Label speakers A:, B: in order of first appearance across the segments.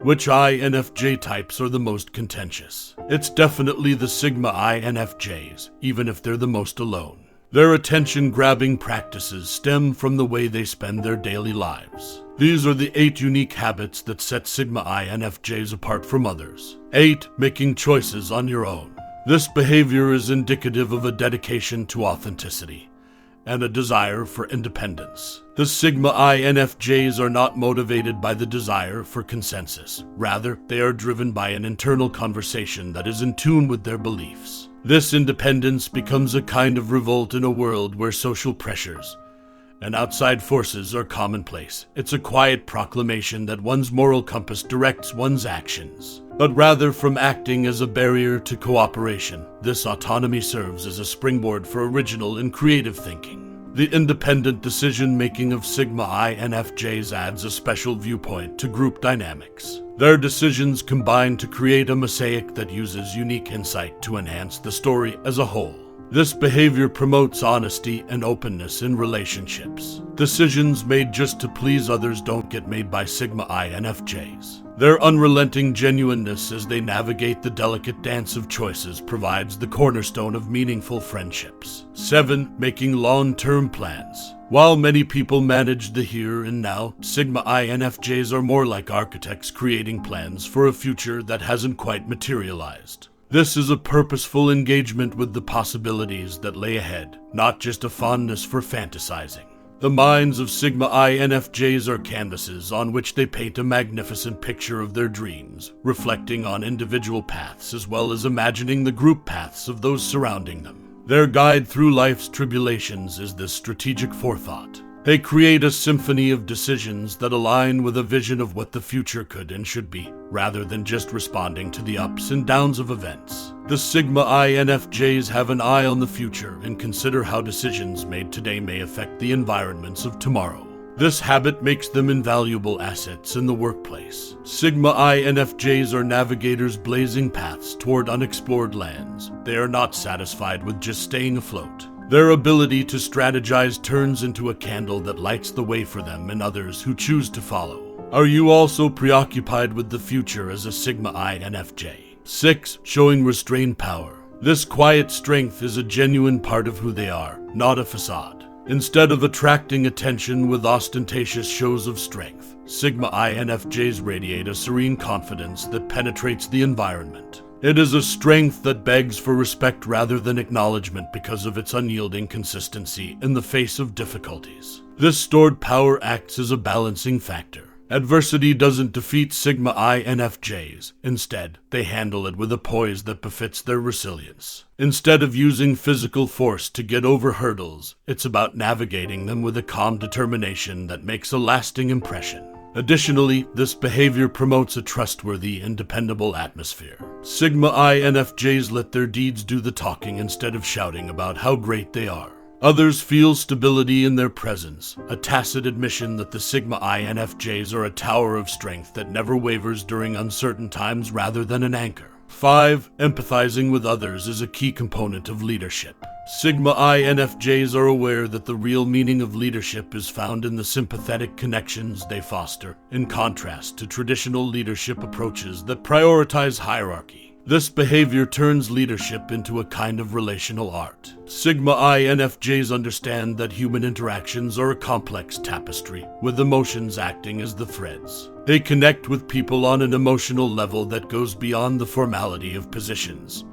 A: Which INFJ types are the most contentious? It's definitely the Sigma INFJs, even if they're the most alone. Their attention-grabbing practices stem from the way they spend their daily lives. These are the 8 unique habits that set Sigma INFJs apart from others. 8. Making choices on your own. This behavior is indicative of a dedication to authenticity and a desire for independence. The Sigma INFJs are not motivated by the desire for consensus. Rather, they are driven by an internal conversation that is in tune with their beliefs. This independence becomes a kind of revolt in a world where social pressures and outside forces are commonplace. It's a quiet proclamation that one's moral compass directs one's actions. But rather from acting as a barrier to cooperation, this autonomy serves as a springboard for original and creative thinking. The independent decision-making of Sigma INFJs adds a special viewpoint to group dynamics. Their decisions combine to create a mosaic that uses unique insight to enhance the story as a whole. This behavior promotes honesty and openness in relationships. Decisions made just to please others don't get made by Sigma INFJs. Their unrelenting genuineness as they navigate the delicate dance of choices provides the cornerstone of meaningful friendships. 7. Making long-term plans. While many people manage the here and now, Sigma INFJs are more like architects creating plans for a future that hasn't quite materialized. This is a purposeful engagement with the possibilities that lay ahead, not just a fondness for fantasizing. The minds of Sigma INFJs are canvases on which they paint a magnificent picture of their dreams, reflecting on individual paths as well as imagining the group paths of those surrounding them. Their guide through life's tribulations is this strategic forethought. They create a symphony of decisions that align with a vision of what the future could and should be, rather than just responding to the ups and downs of events. The Sigma INFJs have an eye on the future and consider how decisions made today may affect the environments of tomorrow. This habit makes them invaluable assets in the workplace. Sigma INFJs are navigators blazing paths toward unexplored lands. They are not satisfied with just staying afloat. Their ability to strategize turns into a candle that lights the way for them and others who choose to follow. Are you also preoccupied with the future as a Sigma INFJ? 6. Showing restrained power. This quiet strength is a genuine part of who they are, not a facade. Instead of attracting attention with ostentatious shows of strength, Sigma INFJs radiate a serene confidence that penetrates the environment. It is a strength that begs for respect rather than acknowledgement because of its unyielding consistency in the face of difficulties. This stored power acts as a balancing factor. Adversity doesn't defeat Sigma INFJs. Instead, they handle it with a poise that befits their resilience. Instead of using physical force to get over hurdles, it's about navigating them with a calm determination that makes a lasting impression. Additionally, this behavior promotes a trustworthy and dependable atmosphere. Sigma INFJs let their deeds do the talking instead of shouting about how great they are. Others feel stability in their presence, a tacit admission that the Sigma INFJs are a tower of strength that never wavers during uncertain times rather than an anchor. 5. Empathizing with others is a key component of leadership. Sigma INFJs are aware that the real meaning of leadership is found in the sympathetic connections they foster, in contrast to traditional leadership approaches that prioritize hierarchy. This behavior turns leadership into a kind of relational art. Sigma INFJs understand that human interactions are a complex tapestry, with emotions acting as the threads. They connect with people on an emotional level that goes beyond the formality of positions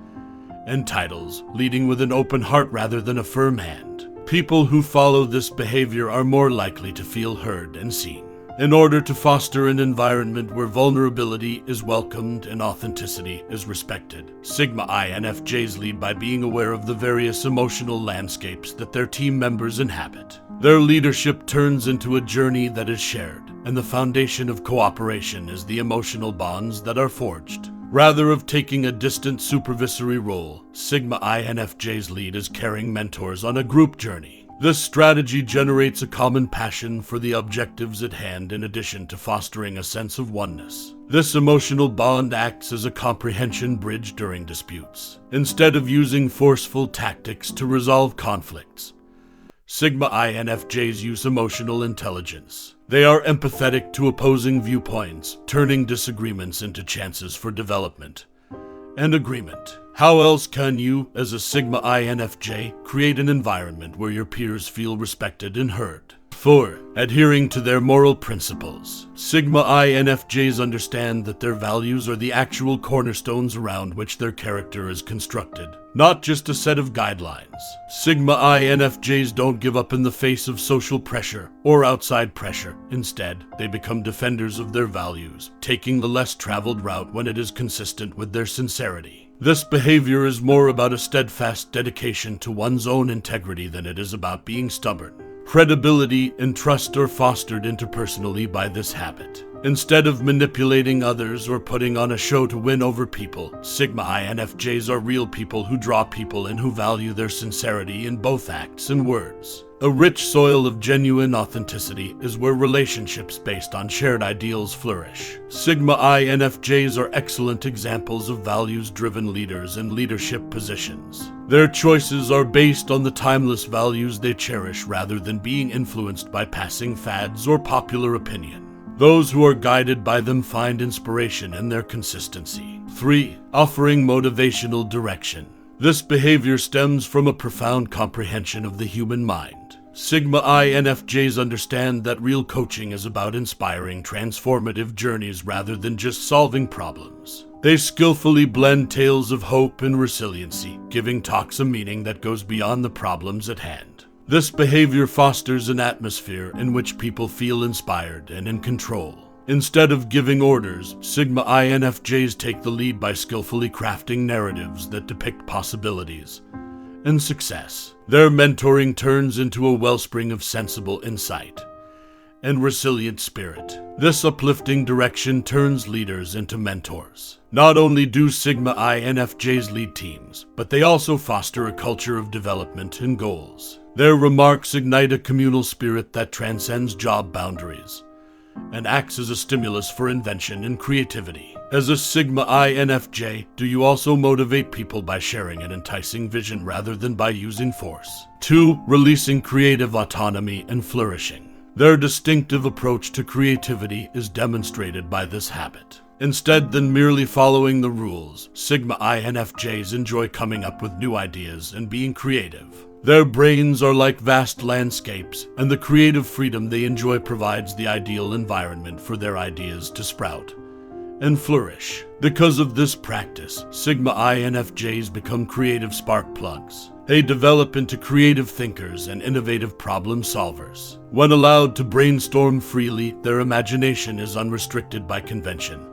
A: and titles, leading with an open heart rather than a firm hand. People who follow this behavior are more likely to feel heard and seen. In order to foster an environment where vulnerability is welcomed and authenticity is respected, Sigma INFJs lead by being aware of the various emotional landscapes that their team members inhabit. Their leadership turns into a journey that is shared, and the foundation of cooperation is the emotional bonds that are forged. Rather of taking a distant supervisory role, Sigma INFJs lead as caring mentors on a group journey. This strategy generates a common passion for the objectives at hand in addition to fostering a sense of oneness. This emotional bond acts as a comprehension bridge during disputes. Instead of using forceful tactics to resolve conflicts, Sigma INFJs use emotional intelligence. They are empathetic to opposing viewpoints, turning disagreements into chances for development and agreement. How else can you, as a Sigma INFJ, create an environment where your peers feel respected and heard? 4. Adhering to their moral principles. Sigma INFJs understand that their values are the actual cornerstones around which their character is constructed, not just a set of guidelines. Sigma INFJs don't give up in the face of social pressure or outside pressure. Instead, they become defenders of their values, taking the less traveled route when it is consistent with their sincerity. This behavior is more about a steadfast dedication to one's own integrity than it is about being stubborn. Credibility and trust are fostered interpersonally by this habit. Instead of manipulating others or putting on a show to win over people, Sigma INFJs are real people who draw people and who value their sincerity in both acts and words. A rich soil of genuine authenticity is where relationships based on shared ideals flourish. Sigma INFJs are excellent examples of values-driven leaders in leadership positions. Their choices are based on the timeless values they cherish rather than being influenced by passing fads or popular opinion. Those who are guided by them find inspiration in their consistency. 3. Offering motivational direction. This behavior stems from a profound comprehension of the human mind. Sigma INFJs understand that real coaching is about inspiring transformative journeys rather than just solving problems. They skillfully blend tales of hope and resiliency, giving talks a meaning that goes beyond the problems at hand. This behavior fosters an atmosphere in which people feel inspired and in control. Instead of giving orders, Sigma INFJs take the lead by skillfully crafting narratives that depict possibilities and success. Their mentoring turns into a wellspring of sensible insight and resilient spirit. This uplifting direction turns leaders into mentors. Not only do Sigma INFJs lead teams, but they also foster a culture of development and goals. Their remarks ignite a communal spirit that transcends job boundaries and acts as a stimulus for invention and creativity. As a Sigma INFJ, do you also motivate people by sharing an enticing vision rather than by using force? 2. Releasing creative autonomy and flourishing. Their distinctive approach to creativity is demonstrated by this habit. Instead than merely following the rules, Sigma INFJs enjoy coming up with new ideas and being creative. Their brains are like vast landscapes, and the creative freedom they enjoy provides the ideal environment for their ideas to sprout and flourish. Because of this practice, Sigma INFJs become creative spark plugs. They develop into creative thinkers and innovative problem solvers. When allowed to brainstorm freely, their imagination is unrestricted by convention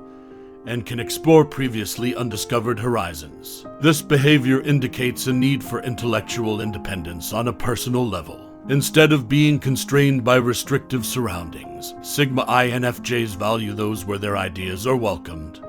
A: and can explore previously undiscovered horizons. This behavior indicates a need for intellectual independence on a personal level. Instead of being constrained by restrictive surroundings, Sigma INFJs value those where their ideas are welcomed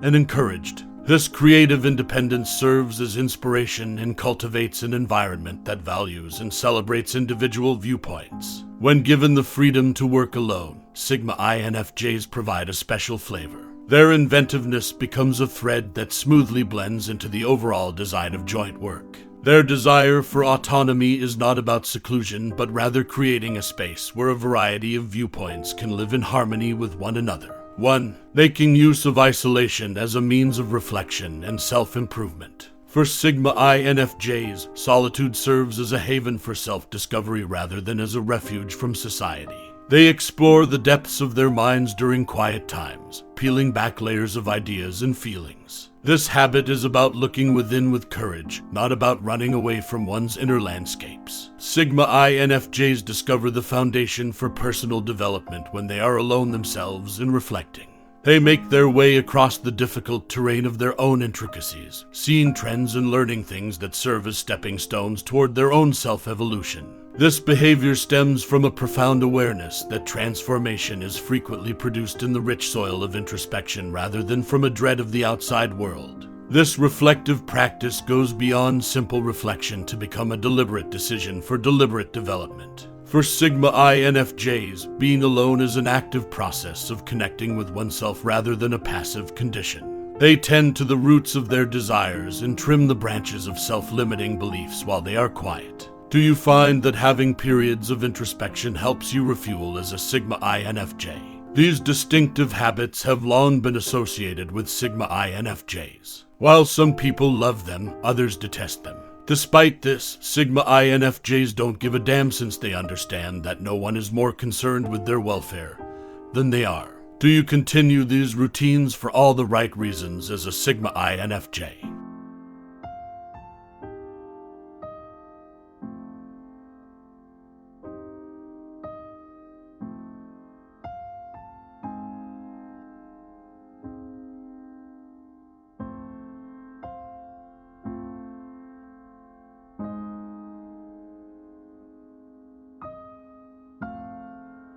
A: and encouraged. This creative independence serves as inspiration and cultivates an environment that values and celebrates individual viewpoints. When given the freedom to work alone, Sigma INFJs provide a special flavor. Their inventiveness becomes a thread that smoothly blends into the overall design of joint work. Their desire for autonomy is not about seclusion, but rather creating a space where a variety of viewpoints can live in harmony with one another. 1. Making use of isolation as a means of reflection and self-improvement. For Sigma INFJs, solitude serves as a haven for self-discovery rather than as a refuge from society. They explore the depths of their minds during quiet times, peeling back layers of ideas and feelings. This habit is about looking within with courage, not about running away from one's inner landscapes. Sigma INFJs discover the foundation for personal development when they are alone themselves and reflecting. They make their way across the difficult terrain of their own intricacies, seeing trends and learning things that serve as stepping stones toward their own self-evolution. This behavior stems from a profound awareness that transformation is frequently produced in the rich soil of introspection rather than from a dread of the outside world. This reflective practice goes beyond simple reflection to become a deliberate decision for deliberate development. For Sigma INFJs, being alone is an active process of connecting with oneself rather than a passive condition. They tend to the roots of their desires and trim the branches of self-limiting beliefs while they are quiet. Do you find that having periods of introspection helps you refuel as a Sigma INFJ? These distinctive habits have long been associated with Sigma INFJs. While some people love them, others detest them. Despite this, Sigma INFJs don't give a damn since they understand that no one is more concerned with their welfare than they are. Do you continue these routines for all the right reasons as a Sigma INFJ?